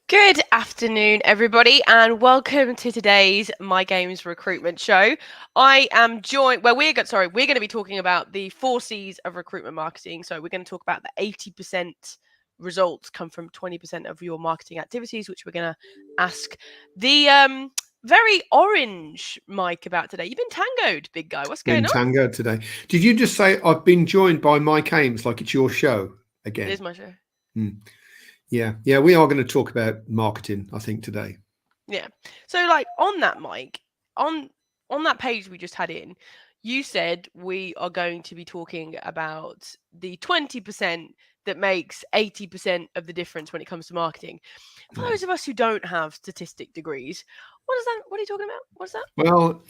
Good afternoon, everybody, and welcome to today's My Games recruitment show. I am joined. Well, we're going to be talking about the 4 C's of recruitment marketing. So we're going to talk about the 80% results come from 20% of your marketing activities, which we're going to ask the very orange Mike about today. You've been tangoed, big guy. What's going Been on? tangoed today. Did you just say I've been joined by Mike Ames like it's your show It again? is my show. Yeah, we are going to talk about marketing, I think, today. Yeah. So, like on that, Mike, on that page we just had in, you said we are going to be talking about the 20% that makes 80% of the difference when it comes to marketing. For those of us who don't have statistic degrees, what are you talking about? What's that? Well,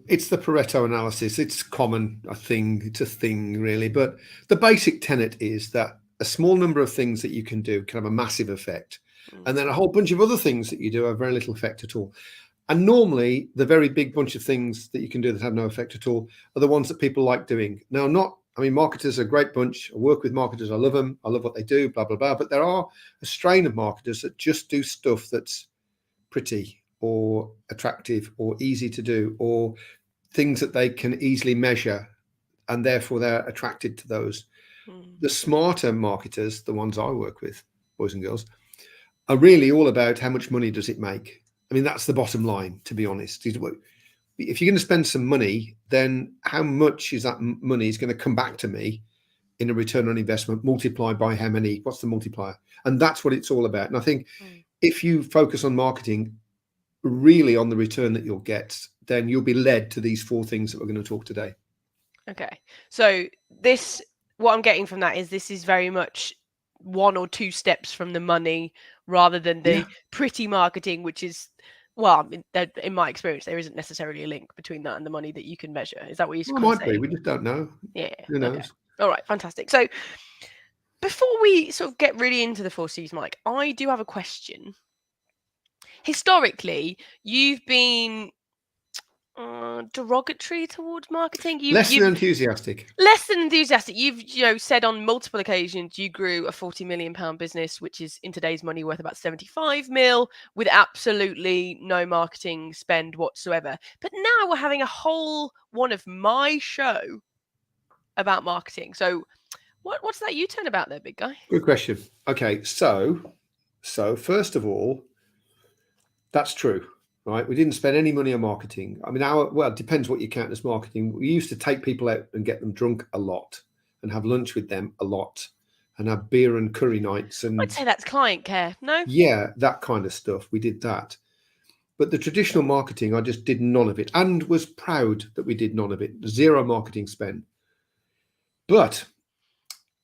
it's the Pareto analysis. It's common, I think. It's a thing, really. But the basic tenet is that a small number of things that you can do can have a massive effect. And then a whole bunch of other things that you do have very little effect at all. And normally, the very big bunch of things that you can do that have no effect at all are the ones that people like doing. Now, marketers are a great bunch. I work with marketers. I love them. I love what they do, blah, blah, blah. But there are a strain of marketers that just do stuff that's pretty or attractive or easy to do or things that they can easily measure. And therefore, they're attracted to those. The smarter marketers, the ones I work with, boys and girls, are really all about how much money does it make. I mean, that's the bottom line, to be honest. If you're going to spend some money, then how much is that money is going to come back to me in a return on investment multiplied by how many? What's the multiplier? And that's what it's all about. And I think if you focus on marketing really on the return that you'll get, then you'll be led to these 4 things that we're going to talk today. Okay. So what I'm getting from that is this is very much 1 or 2 steps from the money rather than the pretty marketing, which is, well, in my experience, there isn't necessarily a link between that and the money that you can measure. Is that what you're Well, saying? might be. We just don't know. Yeah. Who knows? Okay. All right. Fantastic. So before we sort of get really into the 4 C's, Mike, I do have a question. Historically, you've been derogatory towards marketing. Less than enthusiastic. Less than enthusiastic. You've said on multiple occasions you grew a £40 million business, which is in today's money worth about 75 mil, with absolutely no marketing spend whatsoever. But now we're having a whole one of my show about marketing. So what's that U-turn about there, big guy? Good question. Okay, so first of all, that's true, right? We didn't spend any money on marketing. I mean, it depends what you count as marketing. We used to take people out and get them drunk a lot and have lunch with them a lot and have beer and curry nights. And I'd say that's client care, no? yeah, that kind of stuff. We did that. But the traditional marketing, I just did none of it and was proud that we did none of it. 0 marketing spend. But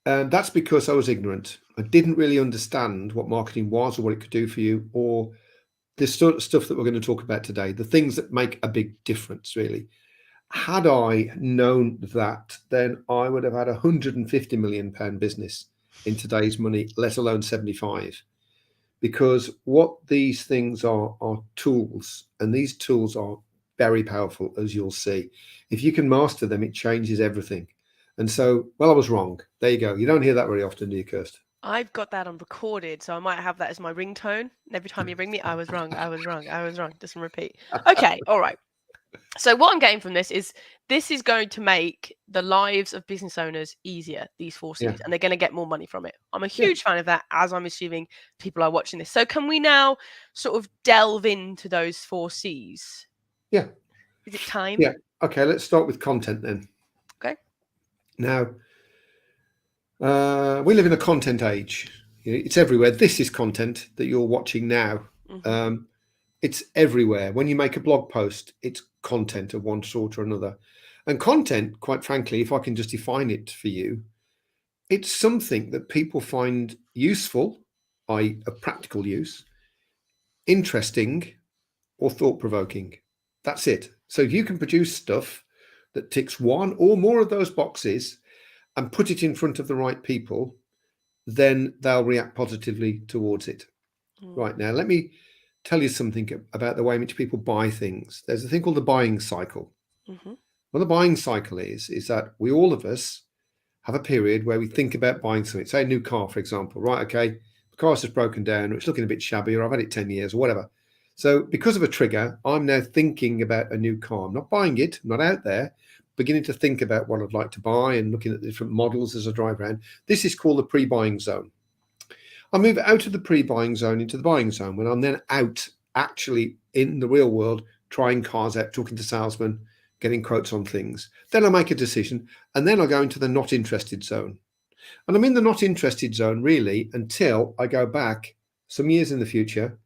that's because I was ignorant. I didn't really understand what marketing was or what it could do for you, or this sort of stuff that we're going to talk about today, the things that make a big difference, really. Had I known that, then I would have had a £150 million business in today's money, let alone 75. Because what these things are tools, and these tools are very powerful, as you'll see. If you can master them, it changes everything. And so, well, I was wrong. There you go. You don't hear that very often, do you, Kirst? I've got that on recorded, so I might have that as my ringtone. And every time you ring me, I was wrong, I was wrong, I was wrong. Just repeat. Okay, all right. So what I'm getting from this is going to make the lives of business owners easier, these 4 C's, and they're going to get more money from it. I'm a huge fan of that, as I'm assuming people are watching this. So can we now sort of delve into those 4 C's? Yeah. Is it time? Yeah. Okay, let's start with content then. Okay. Now, we live in a content age. It's everywhere. This is content that you're watching now. It's everywhere. When you make a blog post, it's content of one sort or another. And content, quite frankly, if I can just define it for you, it's something that people find useful, i.e. of practical use, interesting, or thought-provoking. That's it. So if you can produce stuff that ticks 1 or more of those boxes and put it in front of the right people, then they'll react positively towards it. Right, now, let me tell you something about the way in which people buy things. There's a thing called the buying cycle. What the buying cycle is that all of us have a period where we think about buying something. Say a new car, for example. Right, okay, the car's just broken down, or it's looking a bit shabby, or I've had it 10 years or whatever. So because of a trigger, I'm now thinking about a new car. I'm not buying it, I'm not out there, beginning to think about what I'd like to buy and looking at the different models as I drive around. This is called the pre-buying zone. I move out of the pre-buying zone into the buying zone when I'm then out actually in the real world, trying cars out, talking to salesmen, getting quotes on things. Then I make a decision, and then I go into the not interested zone. And I'm in the not interested zone really until I go back some years in the future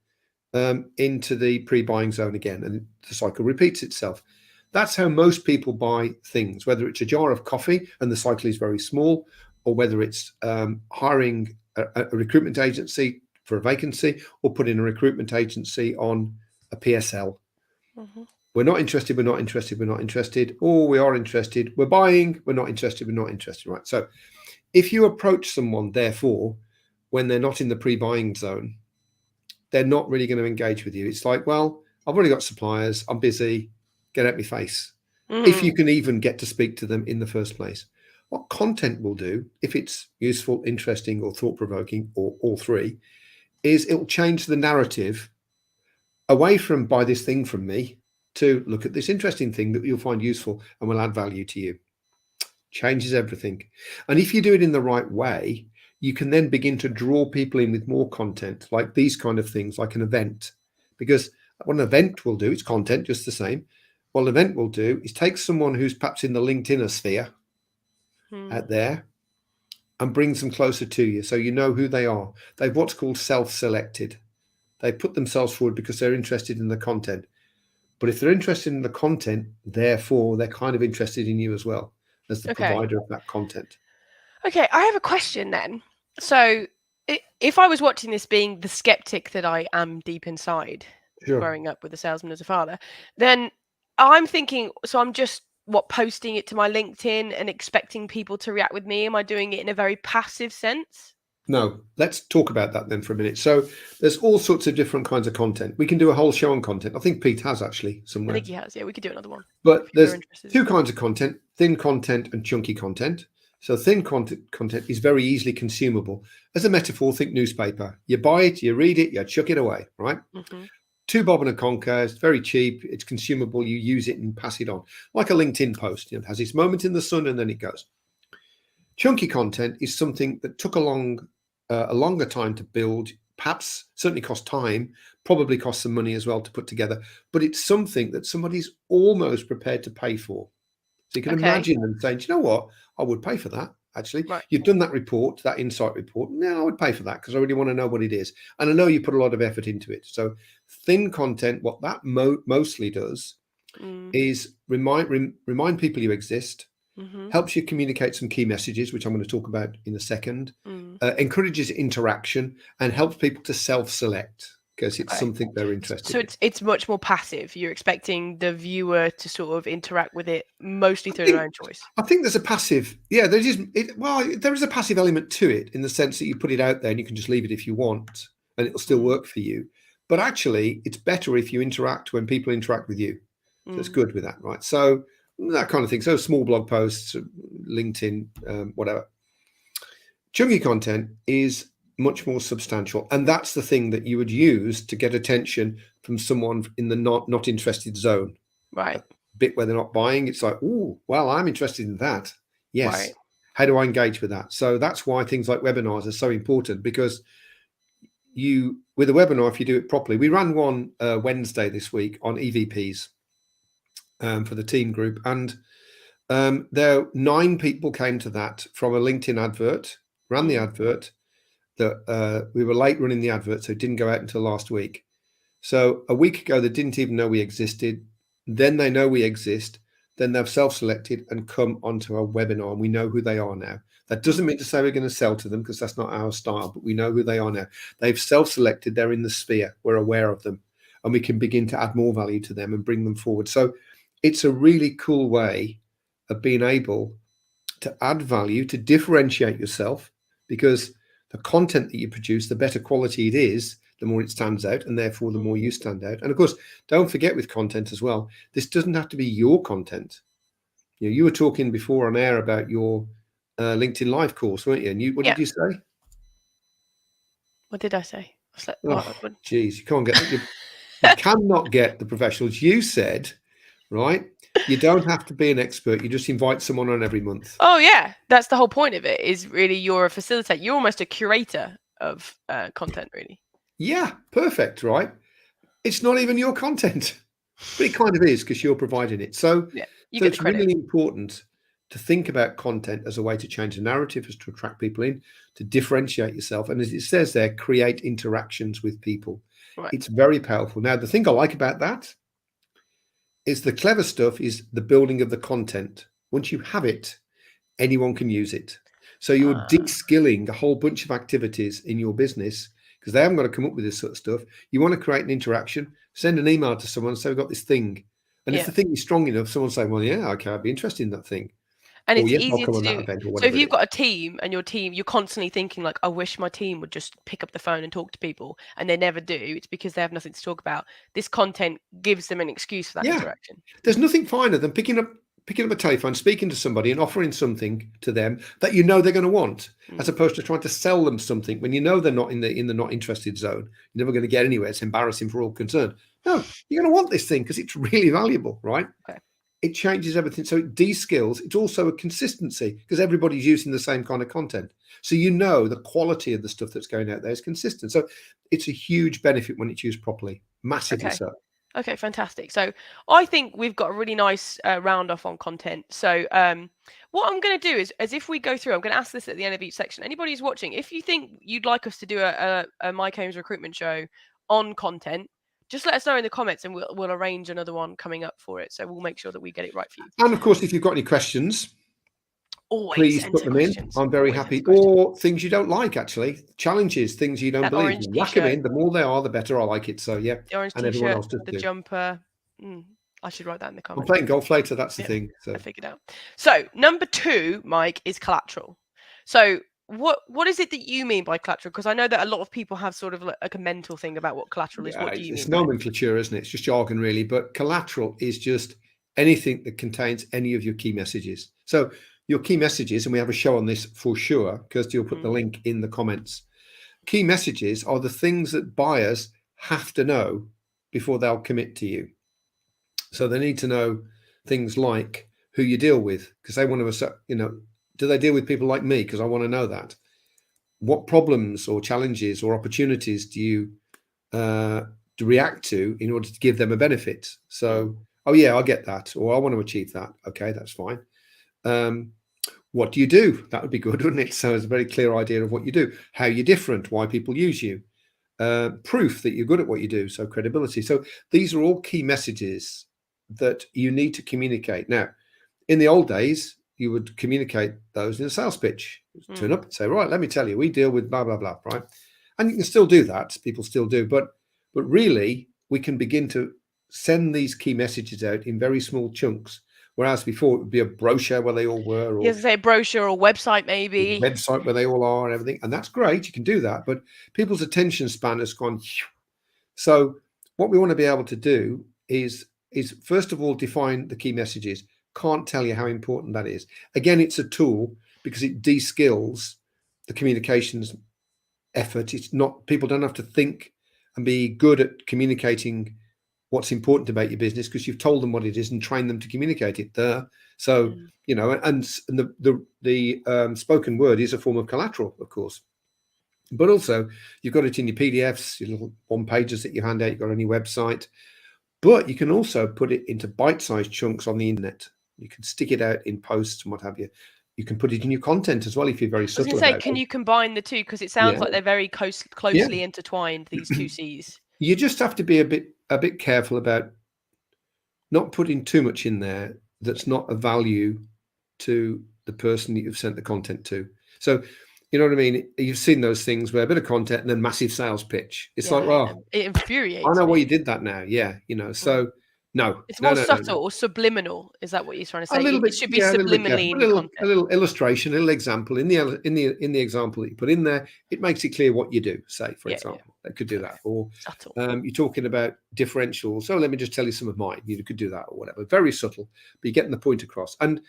into the pre-buying zone again, and the cycle repeats itself. That's how most people buy things, whether it's a jar of coffee and the cycle is very small, or whether it's hiring a recruitment agency for a vacancy, or putting a recruitment agency on a PSL. Mm-hmm. We're not interested, we're not interested, we're not interested, or we are interested, we're buying, we're not interested, we're not interested, right? So if you approach someone, therefore, when they're not in the pre-buying zone, they're not really going to engage with you. It's like, well, I've already got suppliers, I'm busy, get out my face. If you can even get to speak to them in the first place. What content will do, if it's useful, interesting, or thought-provoking, or all three, is it'll change the narrative away from buy this thing from me to look at this interesting thing that you'll find useful and will add value to you. Changes everything. And if you do it in the right way, you can then begin to draw people in with more content, like these kind of things, like an event. Because what an event will do, it's content just the same. What an event will do is take someone who's perhaps in the LinkedIn sphere out there and brings them closer to you, so you know who they are. They've what's called self-selected. They put themselves forward because they're interested in the content. But if they're interested in the content, therefore they're kind of interested in you as well as the provider of that content. Okay, I have a question then. So, if I was watching this being the skeptic that I am deep inside, growing up with a salesman as a father, then I'm thinking, so I'm just posting it to my LinkedIn and expecting people to react with me? Am I doing it in a very passive sense? No, let's talk about that then for a minute. So there's all sorts of different kinds of content. We can do a whole show on content. I think Pete has actually I somewhere. think he has. Yeah, we could do another one. But there's two kinds of content: thin content and chunky content. So thin content is very easily consumable. As a metaphor, think newspaper. You buy it, you read it, you chuck it away, right? Two bob and a conker. It's very cheap. It's consumable. You use it and pass it on, like a LinkedIn post. It has its moment in the sun and then it goes. Chunky content is something that took a longer time to build, perhaps certainly cost time, probably cost some money as well to put together, but it's something that somebody's almost prepared to pay for. So you can imagine them saying, you know what, I would pay for that, actually. Right. You've done that report, that insight report. No, I would pay for that because I really want to know what it is. And I know you put a lot of effort into it. So thin content, what that mostly does is remind people you exist, helps you communicate some key messages, which I'm going to talk about in a second, encourages interaction, and helps people to self-select because it's something they're interested in. So it's much more passive. You're expecting the viewer to sort of interact with it mostly through their own choice. I think there's a passive, there is a passive element to it in the sense that you put it out there and you can just leave it if you want and it'll still work for you. But actually, it's better if you interact when people interact with you. So it's good with that, right? So that kind of thing. So small blog posts, LinkedIn, whatever. Chunky content is much more substantial, and that's the thing that you would use to get attention from someone in the not interested zone. Right. Bit where they're not buying. It's like, oh, well, I'm interested in that. Yes. Right. How do I engage with that? So that's why things like webinars are so important, because with a webinar, if you do it properly, we ran one Wednesday this week on EVPs for the team group, and there 9 people came to that from a LinkedIn advert, ran the advert, that we were late running the advert, so it didn't go out until last week. So a week ago, they didn't even know we existed. Then they know we exist. Then they've self-selected and come onto our webinar, and we know who they are now. That doesn't mean to say we're going to sell to them, because that's not our style, but we know who they are now. They've self-selected. They're in the sphere. We're aware of them, and we can begin to add more value to them and bring them forward. So it's a really cool way of being able to add value, to differentiate yourself, because the content that you produce, the better quality it is, the more it stands out, and therefore the more you stand out. And of course, don't forget with content as well, this doesn't have to be your content. You were talking before on air about your LinkedIn Live course, weren't you? And what did you say? What did I say? I was like, Oh, geez, you can't get that. You cannot get the professionals. You said, right? You don't have to be an expert. You just invite someone on every month. Oh yeah, that's the whole point of it. Is really you're a facilitator. You're almost a curator of content, really. Yeah, perfect, right? It's not even your content, but it kind of is because you're providing it. So, Yeah, you so get the it's credit. really important to think about content as a way to change the narrative, as to attract people in, to differentiate yourself, and as it says there, create interactions with people. Right. It's very powerful. Now, the thing I like about that is the clever stuff is the building of the content. Once you have it, anyone can use it. So you're Ah, de-skilling a whole bunch of activities in your business because they haven't got to come up with this sort of stuff. You want to create an interaction, send an email to someone, say, we've got this thing. And if yeah. the thing is strong enough, someone say, well, yeah, okay, I'd be interested in that thing. And Or it's yes, I'll easier come to on that do. event or So if whatever it you've is. got a team and your team, you're constantly thinking like, I wish my team would just pick up the phone and talk to people, and they never do. It's because they have nothing to talk about. This content gives them an excuse for that Yeah. interaction. There's nothing finer than picking up a telephone, speaking to somebody and offering something to them that you know they're going to want, as Mm. opposed to trying to sell them something when you know they're not in the not interested zone. You're never going to get anywhere. It's embarrassing for all concerned. No, you're going to want this thing because it's really valuable, right? Okay. It changes everything. So it de-skills. It's also a consistency because everybody's using the same kind of content. So you know the quality of the stuff that's going out there is consistent. So it's a huge benefit when it's used properly, massively Okay. so. Okay, fantastic. So I think we've got a really nice round off on content. So what I'm going to do is, as if we go through, I'm going to ask this at the end of each section. Anybody who's watching, if you think you'd like us to do a Mike Holmes recruitment show on content, just let us know in the comments, and we'll arrange another one coming up for it. So we'll make sure that we get it right for you. And of course, if you've got any questions, Always please put answer them in. questions. I'm very Always happy. answer questions. Or things you don't like, actually. Challenges, things you don't That believe. orange Whack them t-shirt, in. The more they are, the better. I like it. So, yeah. the orange And everyone t-shirt, else does the too. jumper. I should write that in the I'm comments. playing golf later. That's the Yeah, thing. I So, figured out. So number 2, Mike, is collateral. So what is it that you mean by collateral? Because I know that a lot of people have sort of like a mental thing about what collateral is. yeah, What do you it's mean by it? nomenclature, isn't it? It's just jargon, really. But collateral is just anything that contains any of your key messages. So, your key messages, and we have a show on this for sure. Kirsty will put the link in the comments. Key messages are the things that buyers have to know before they'll commit to you. So they need to know things like who you deal with, because they want to, do they deal with people like me? Because I want to know that. What problems or challenges or opportunities do you react to in order to give them a benefit? So, oh yeah, I get that, or I want to achieve that. Okay, that's fine. What do you do? That would be good, wouldn't it? So it's a very clear idea of what you do, how you're different, why people use you, proof that you're good at what you do, so credibility. So these are all key messages that you need to communicate. Now, in the old days, you would communicate those in a sales pitch. Turn up and say, right, let me tell you, we deal with blah, blah, blah, right? And you can still do that. People still do. But really, we can begin to send these key messages out in very small chunks. Whereas before, it would be a brochure where they all were, You or have to say brochure or website maybe. website where they all are and everything. And that's great. You can do that. But people's attention span has gone. So what we want to be able to do is first of all, define the key messages. Can't tell you how important that is. Again, it's a tool because it de-skills the communications effort. It's not, people don't have to think and be good at communicating what's important about your business because you've told them what it is and trained them to communicate it there. So, and the spoken word is a form of collateral, of course. But also, you've got it in your PDFs, your little one pages that you hand out, you've got on your website. But you can also put it into bite-sized chunks on the internet. You can stick it out in posts and what have you. You can put it in your content as well if you're very I was going subtle to say, about can it. you combine the two? Because it sounds Yeah, like they're very yeah. closely intertwined, these two C's. You just have to be a bit careful about not putting too much in there that's not of value to the person that you've sent the content to. So, you know what I mean? You've seen those things where a bit of content and then massive sales pitch. It's Yeah, like, I hate them. well, It I infuriates know why you me. did that now. Yeah, so no, It's no, more no, no, no. subtle or subliminal. Is that what you're trying to A say? little It bit, should be yeah, a little bit careful. subliminally in A your little, content. illustration, a little example in the example that you put in there. It makes it clear what you do. Say, for Yeah, example, that could do okay. that. Or Subtle. you're talking about differentials. So let me just tell you some of mine. You could do that or whatever. Very subtle, but you're getting the point across. And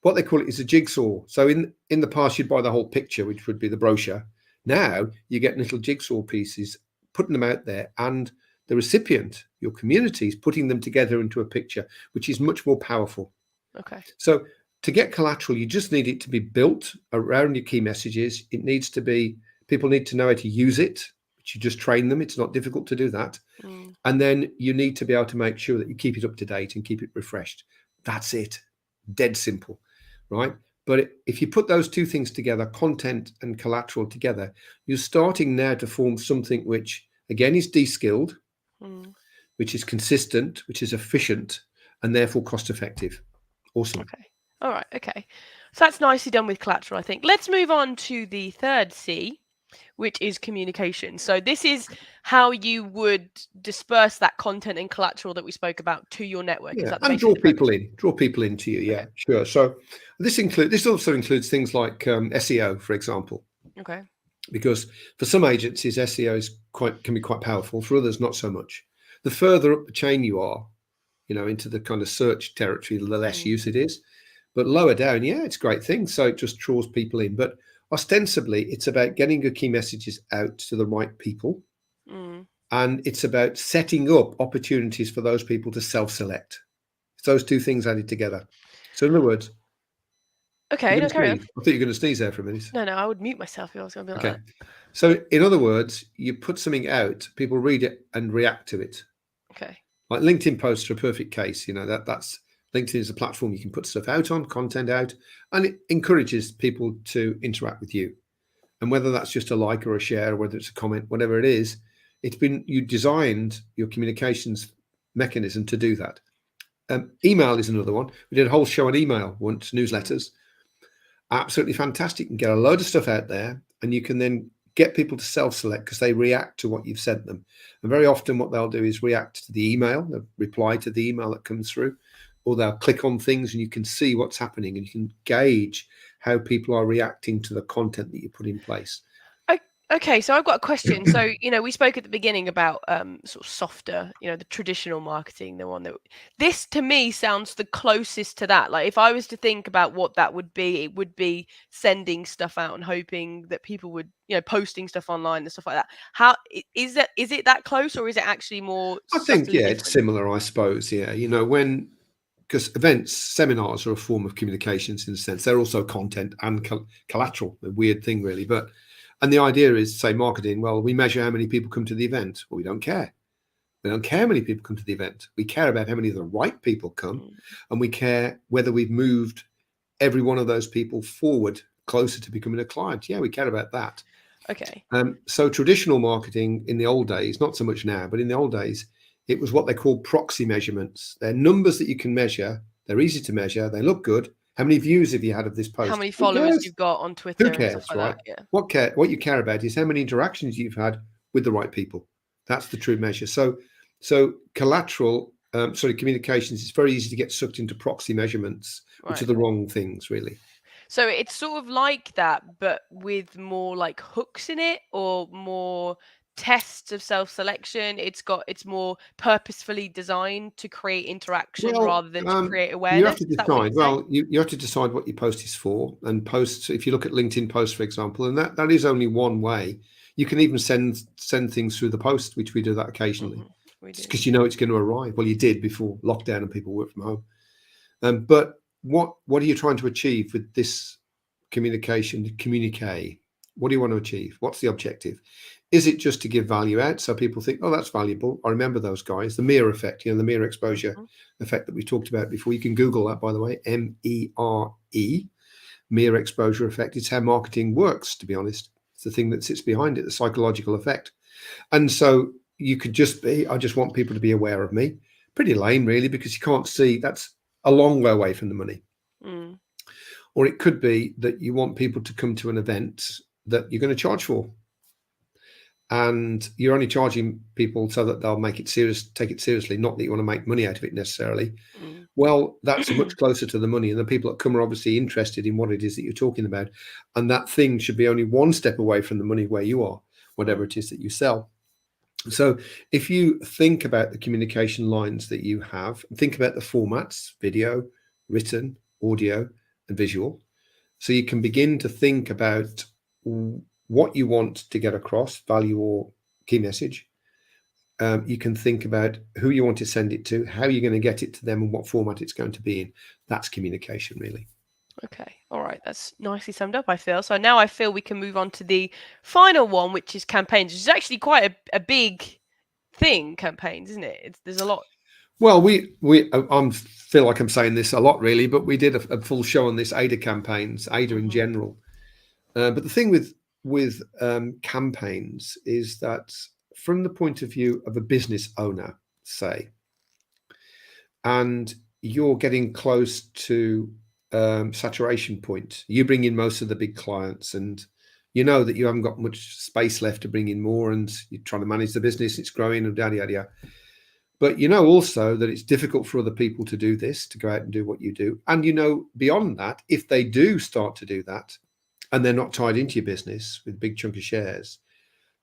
what they call it is a jigsaw. So in the past, you'd buy the whole picture, which would be the brochure. Now you're getting little jigsaw pieces, putting them out there, and the recipient, your community, is putting them together into a picture, which is much more powerful. Okay. So to get collateral, you just need it to be built around your key messages. It needs to be, people need to know how to use it, which you just train them. It's not difficult to do that. Mm. And then you need to be able to make sure that you keep it up to date and keep it refreshed. That's it. Dead simple, right? But if you put those two things together, content and collateral together, you're starting now to form something which, again, is de-skilled, which is consistent, which is efficient, and therefore cost effective. Awesome. Okay. All right. Okay. So that's nicely done with collateral, I think. Let's move on to the third C, which is communication. So this is how you would disperse that content and collateral that we spoke about to your network. Is Yeah, that and basically draw people into you. Okay. Yeah, sure. So this also includes things like SEO, for example, Okay. because for some agencies SEO can be quite powerful. For others, not so much. The further up the chain you are, into the kind of search territory, the less use it is. But lower down, yeah, it's a great thing. So it just draws people in. But ostensibly, it's about getting your key messages out to the right people. And it's about setting up opportunities for those people to self-select. It's those two things added together. So in other words, Okay, no, carry on. I thought you were going to sneeze there for a minute. No, I would mute myself if I was going to be like that. So in other words, you put something out, people read it and react to it. Okay. Like LinkedIn posts are a perfect case. That's LinkedIn is a platform you can put stuff out on, content out, and it encourages people to interact with you. And whether that's just a like or a share, or whether it's a comment, whatever it is, you designed your communications mechanism to do that. Email is another one. We did a whole show on email once, newsletters. Absolutely fantastic. You can get a load of stuff out there, and you can then get people to self-select because they react to what you've sent them. And very often what they'll do is react to the email, they'll reply to the email that comes through, or they'll click on things and you can see what's happening and you can gauge how people are reacting to the content that you put in place. Okay, so I've got a question. So, we spoke at the beginning about sort of softer, the traditional marketing, the one that this to me sounds the closest to that. Like if I was to think about what that would be, it would be sending stuff out and hoping that people would, posting stuff online and stuff like that. How is it that close, or is it actually more I think, subtly it's different? similar, I suppose. Yeah. Because events, seminars are a form of communications in a sense. They're also content and collateral, a weird thing really. And the idea is, say, marketing, well, we measure how many people come to the event. Well, we don't care. We don't care how many people come to the event. We care about how many of the right people come, and we care whether we've moved every one of those people forward closer to becoming a client. Yeah, we care about that. Okay. So traditional marketing in the old days, not so much now, but in the old days, it was what they called proxy measurements. They're numbers that you can measure. They're easy to measure. They look good. How many views have you had of this post? How many followers you've got on Twitter and stuff like right? that? Yeah. What you care about is how many interactions you've had with the right people. That's the true measure. So collateral, communications, it's very easy to get sucked into proxy measurements, which are the wrong things, really. So it's sort of like that, but with more like hooks in it, or more tests of self-selection. It's more purposefully designed to create interaction rather than to create You have awareness. to Is that what you're decide. saying? Well, you have to decide what your post is for. And posts, if you look at LinkedIn posts, for example, and that is only one way. You can even send things through the post, which we do that occasionally, because it's going to arrive. Well, you did before lockdown and people work from home. But what are you trying to achieve with this communication? Communique. What do you want to achieve? What's the objective? Is it just to give value out so people think, oh, that's valuable? I remember those guys. The mirror effect, the mirror exposure effect that we talked about before. You can Google that, by the way, MERE, mirror exposure effect. It's how marketing works, to be honest. It's the thing that sits behind it, the psychological effect. And so you could just be, I just want people to be aware of me. Pretty lame, really, because you can't see. That's a long way away from the money. Or it could be that you want people to come to an event that you're going to charge for. And you're only charging people so that they'll take it seriously, not that you want to make money out of it necessarily. Well, that's much closer to the money. And the people that come are obviously interested in what it is that you're talking about. And that thing should be only one step away from the money where you are, whatever it is that you sell. So if you think about the communication lines that you have, think about the formats: video, written, audio, and visual. So you can begin to think about what you want to get across, value or key message. You can think about who you want to send it to, how you're going to get it to them, and what format it's going to be in. That's communication, really. Okay, all right, that's nicely summed up, I feel. So now I feel we can move on to the final one, which is campaigns, which is actually quite a big thing, campaigns, isn't it? There's a lot. Well, I feel like I'm saying this a lot, really, but we did a full show on this ADA campaigns, ADA in general. But the thing with campaigns is that from the point of view of a business owner, say, and you're getting close to saturation point, you bring in most of the big clients, and you know that you haven't got much space left to bring in more, and you're trying to manage the business, it's growing, and yada, yada, yada. But you know also that it's difficult for other people to do this, to go out and do what you do. And you know, beyond that, if they do start to do that and they're not tied into your business with a big chunk of shares,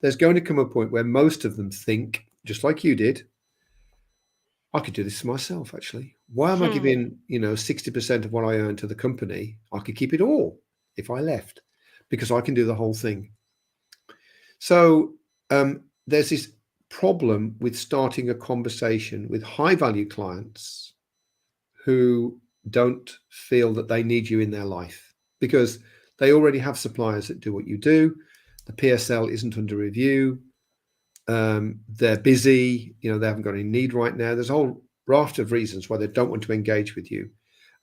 there's going to come a point where most of them think, just like you did, I could do this myself, actually. Why am I giving, 60% of what I earn to the company? I could keep it all if I left, because I can do the whole thing. So there's this problem with starting a conversation with high value clients who don't feel that they need you in their life, because they already have suppliers that do what you do. The PSL isn't under review. They're busy, they haven't got any need right now. There's a whole raft of reasons why they don't want to engage with you.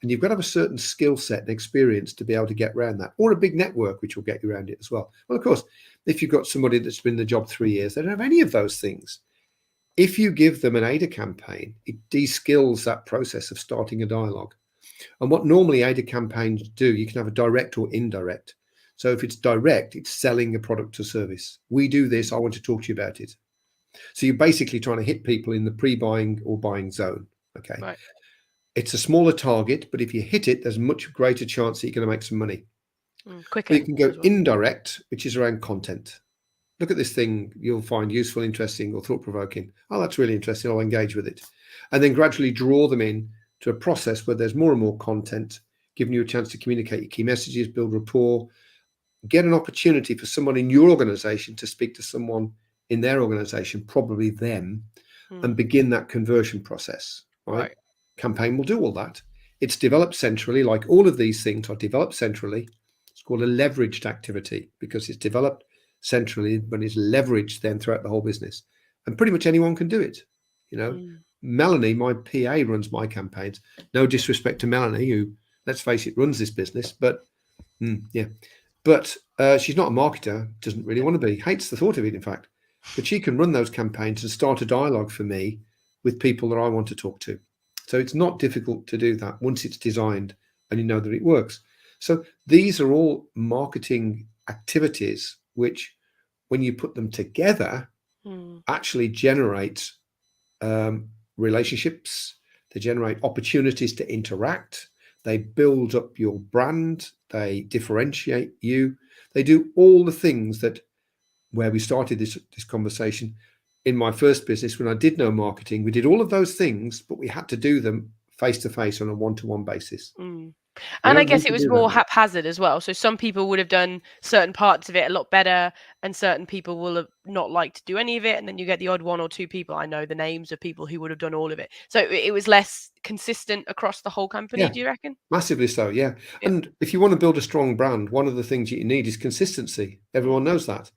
And you've got to have a certain skill set and experience to be able to get around that, or a big network, which will get you around it as well. Well, of course, if you've got somebody that's been in the job 3 years, they don't have any of those things. If you give them an ADA campaign, it de-skills that process of starting a dialogue. And what normally ADA campaigns do, you can have a direct or indirect. So if it's direct, it's selling a product or service. We do this, I want to talk to you about it. So you're basically trying to hit people in the pre-buying or buying zone. Okay. Right. It's a smaller target, but if you hit it, there's a much greater chance that you're going to make some money. Quicker. You can go indirect, which is around content. Look at this thing you'll find useful, interesting, or thought-provoking. Oh, that's really interesting. I'll engage with it. And then gradually draw them in to a process where there's more and more content, giving you a chance to communicate your key messages, build rapport, get an opportunity for someone in your organization to speak to someone in their organization, probably them, and begin that conversion process, right? Campaign will do all that. It's developed centrally, like all of these things are developed centrally. It's called a leveraged activity because it's developed centrally, but it's leveraged then throughout the whole business. And pretty much anyone can do it. Melanie, my PA, runs my campaigns. No disrespect to Melanie, who, let's face it, runs this business, but But she's not a marketer, doesn't really want to be, hates the thought of it, in fact. But she can run those campaigns and start a dialogue for me with people that I want to talk to. So it's not difficult to do that once it's designed and you know that it works. So these are all marketing activities which, when you put them together, actually generate relationships. They generate opportunities to interact. They build up your brand. They differentiate you. They do all the things that, where we started this conversation, in my first business, when I did no marketing, we did all of those things, but we had to do them face to face on a one-to-one basis. And I guess it was more haphazard as well. So some people would have done certain parts of it a lot better, and certain people will have not liked to do any of it. And then you get the odd one or two people. I know the names of people who would have done all of it. So it was less consistent across the whole company, do you reckon? Massively so, yeah. And if you want to build a strong brand, one of the things that you need is consistency. Everyone knows that.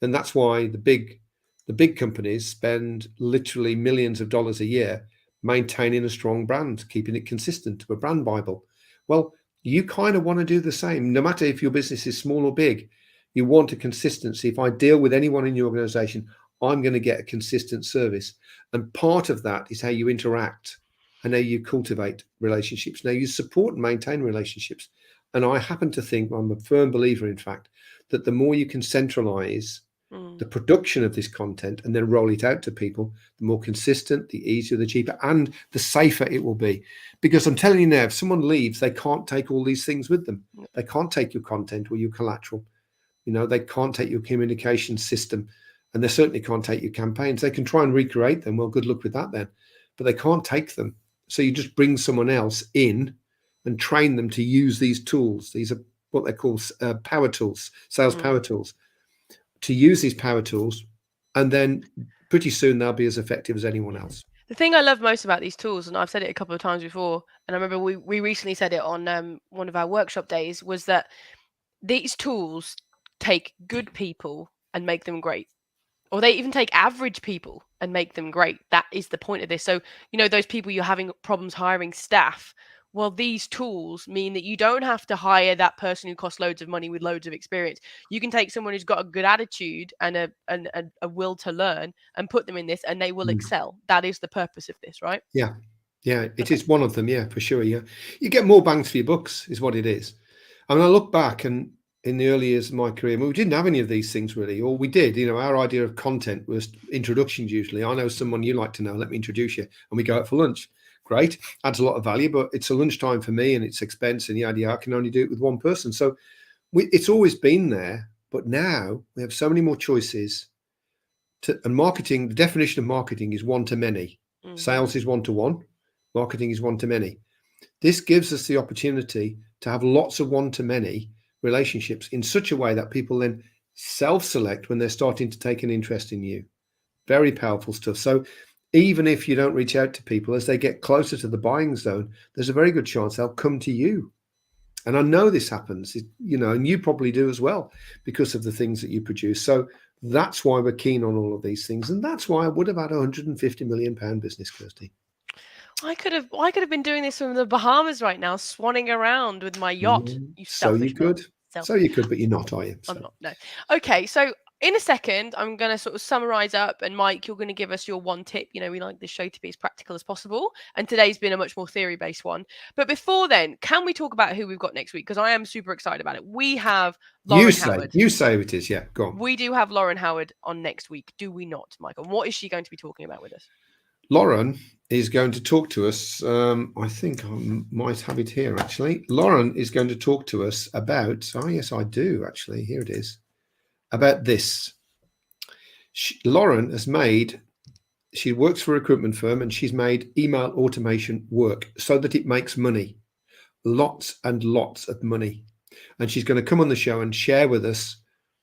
And that's why the big companies spend literally millions of dollars a year maintaining a strong brand, keeping it consistent, to a brand Bible. Well, you kind of want to do the same, no matter if your business is small or big. You want a consistency. If I deal with anyone in your organization, I'm going to get a consistent service. And part of that is how you interact and how you cultivate relationships. Now, you support and maintain relationships. And I happen to think, I'm a firm believer, in fact, that the more you can centralize the production of this content and then roll it out to people, the more consistent, the easier, the cheaper, and the safer it will be. Because I'm telling you now, if someone leaves, they can't take all these things with them. They can't take your content or your collateral. They can't take your communication system, and they certainly can't take your campaigns. They can try and recreate them. Well, good luck with that then. But they can't take them. So you just bring someone else in and train them to use these tools. These are what they call power tools, sales power tools. to use these power tools, and then pretty soon they'll be as effective as anyone else. The thing I love most about these tools, and I've said it a couple of times before, and I remember we recently said it on one of our workshop days, was that these tools take good people and make them great. Or they even take average people and make them great. That is the point of this. So, those people you're having problems hiring staff, well, these tools mean that you don't have to hire that person who costs loads of money with loads of experience. You can take someone who's got a good attitude and a will to learn and put them in this, and they will excel. That is the purpose of this, right? Yeah. Yeah, it Okay. is one of them. Yeah, for sure. Yeah, you get more bangs for your bucks, is what it is. I mean, I look back and in the early years of my career, we didn't have any of these things really, or we did. Our idea of content was introductions usually. I know someone you like to know. Let me introduce you, and we go out for lunch. Great, adds a lot of value, but it's a lunchtime for me, and it's expense, and I can only do it with one person. So it's always been there, but now we have so many more choices. And marketing, the definition of marketing is one to many. Sales is one to one. Marketing is one to many. This gives us the opportunity to have lots of one to many relationships in such a way that people then self-select when they're starting to take an interest in you. Very powerful stuff. So even if you don't reach out to people, as they get closer to the buying zone, there's a very good chance they'll come to you. And I know this happens, and you probably do as well because of the things that you produce. So that's why we're keen on all of these things. And that's why I would have had a £150 million business, Kirsty. I could have been doing this from the Bahamas right now, swanning around with my yacht. You So you selfish man. could. So you could, but you're not, are you? So. I'm not. No. Okay, so in a second, I'm going to sort of summarize up, and Mike, you're going to give us your one tip. We like this show to be as practical as possible, and today's been a much more theory-based one. But before then, can we talk about who we've got next week? Because I am super excited about it. We have Lauren Howard. You say it is, yeah. Go on. We do have Lauren Howard on next week, do we not, Michael? What is she going to be talking about with us? Lauren is going to talk to us. I think I might have it here, actually. Lauren is going to talk to us about, yes, I do, actually. Here it is. About this. Lauren she works for a recruitment firm, and she's made email automation work so that it makes money. Lots and lots of money. And she's going to come on the show and share with us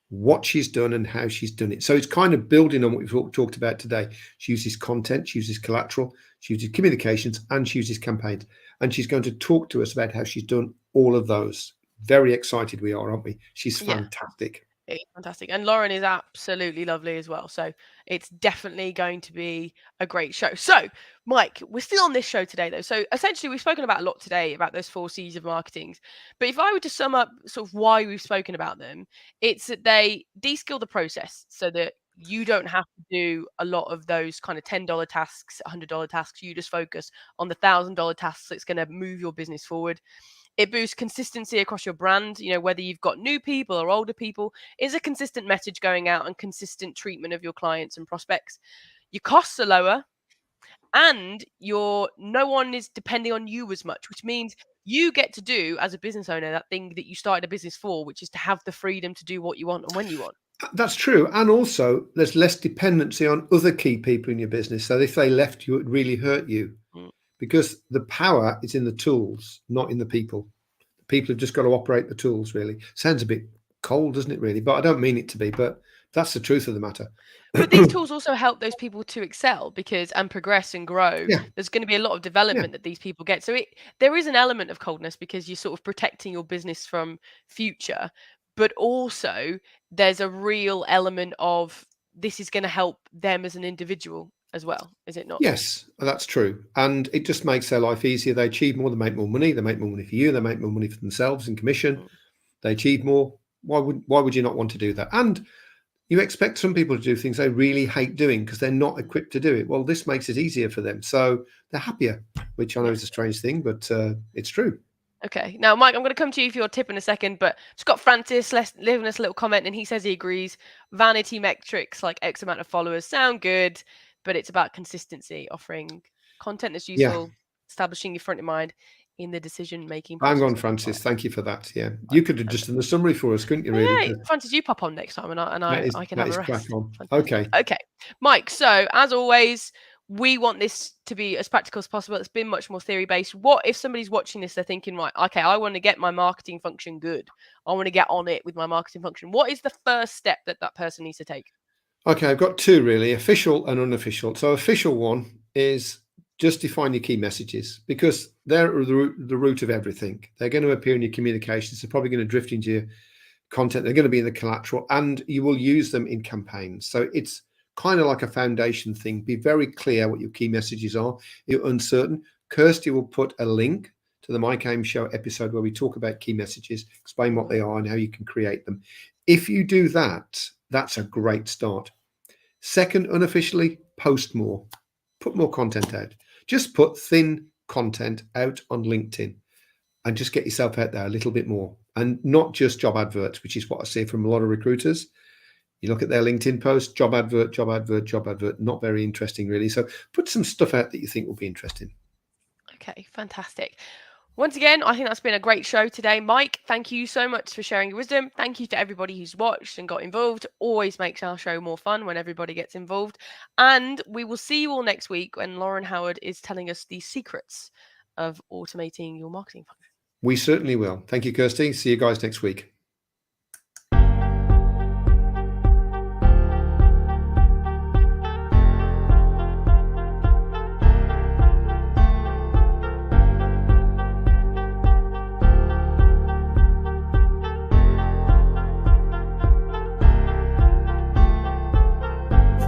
what she's done and how she's done it. So it's kind of building on what we've talked about today. She uses content, she uses collateral, she uses communications, and she uses campaigns. And she's going to talk to us about how she's done all of those. Very excited we are, aren't we? She's fantastic. It's fantastic. And Lauren is absolutely lovely as well. So it's definitely going to be a great show. So, Mike, we're still on this show today, though. So essentially, we've spoken about a lot today about those 4 C's of marketing. But if I were to sum up sort of why we've spoken about them, it's that they deskill the process so that you don't have to do a lot of those kind of $10 tasks, $100 tasks. You just focus on the $1,000 tasks that's going to move your business forward. It boosts consistency across your brand. Whether you've got new people or older people, is a consistent message going out and consistent treatment of your clients and prospects. Your costs are lower, and no one is depending on you as much, which means you get to do, as a business owner, that thing that you started a business for, which is to have the freedom to do what you want and when you want. That's true. And also, there's less dependency on other key people in your business. So if they left you, it would really hurt you. Because the power is in the tools, not in the people. People have just got to operate the tools, really. Sounds a bit cold, doesn't it, really? But I don't mean it to be, but that's the truth of the matter. But these tools also help those people to excel and progress and grow. Yeah. There's going to be a lot of development that these people get. So there is an element of coldness because you're sort of protecting your business from future. But also there's a real element of this is going to help them as an individual as well, is it not? Yes, that's true. And it just makes their life easier. They achieve more, they make more money. They make more money for you. They make more money for themselves in commission. They achieve more. Why would you not want to do that? And you expect some people to do things they really hate doing because they're not equipped to do it. Well, this makes it easier for them. So they're happier, which I know is a strange thing, but it's true. Okay. Now, Mike, I'm going to come to you for your tip in a second, but just got Francis leaving us a little comment, and he says he agrees. Vanity metrics like X amount of followers sound good, but it's about consistency, offering content that's useful, establishing your front of mind in the decision-making process. Hang on, Francis. Thank you for that. Yeah. You could have just done the summary for us, couldn't you, really? Yeah. Francis, you pop on next time, and I can have a rest. Okay. Okay. Mike, so as always, we want this to be as practical as possible. It's been much more theory based. What if somebody's watching this, they're thinking, right, okay, I want to get my marketing function good. I want to get on it with my marketing function. What is the first step that that person needs to take? Okay, I've got two really, official and unofficial. So official one is just define your key messages, because they're the root of everything. They're going to appear in your communications. They're probably going to drift into your content. They're going to be in the collateral, and you will use them in campaigns. So it's kind of like a foundation thing. Be very clear what your key messages are. You're uncertain, Kirsty will put a link to the My Game Show episode where we talk about key messages, explain what they are and how you can create them. If you do that, that's a great start. Second, unofficially, post more. Put more content out. Just put thin content out on LinkedIn and just get yourself out there a little bit more. And not just job adverts, which is what I see from a lot of recruiters. You look at their LinkedIn post, job advert, job advert, job advert, not very interesting really. So put some stuff out that you think will be interesting. Okay, fantastic. Once again, I think that's been a great show today. Mike, thank you so much for sharing your wisdom. Thank you to everybody who's watched and got involved. Always makes our show more fun when everybody gets involved. And we will see you all next week when Lauren Howard is telling us the secrets of automating your marketing function. We certainly will. Thank you, Kirsty. See you guys next week.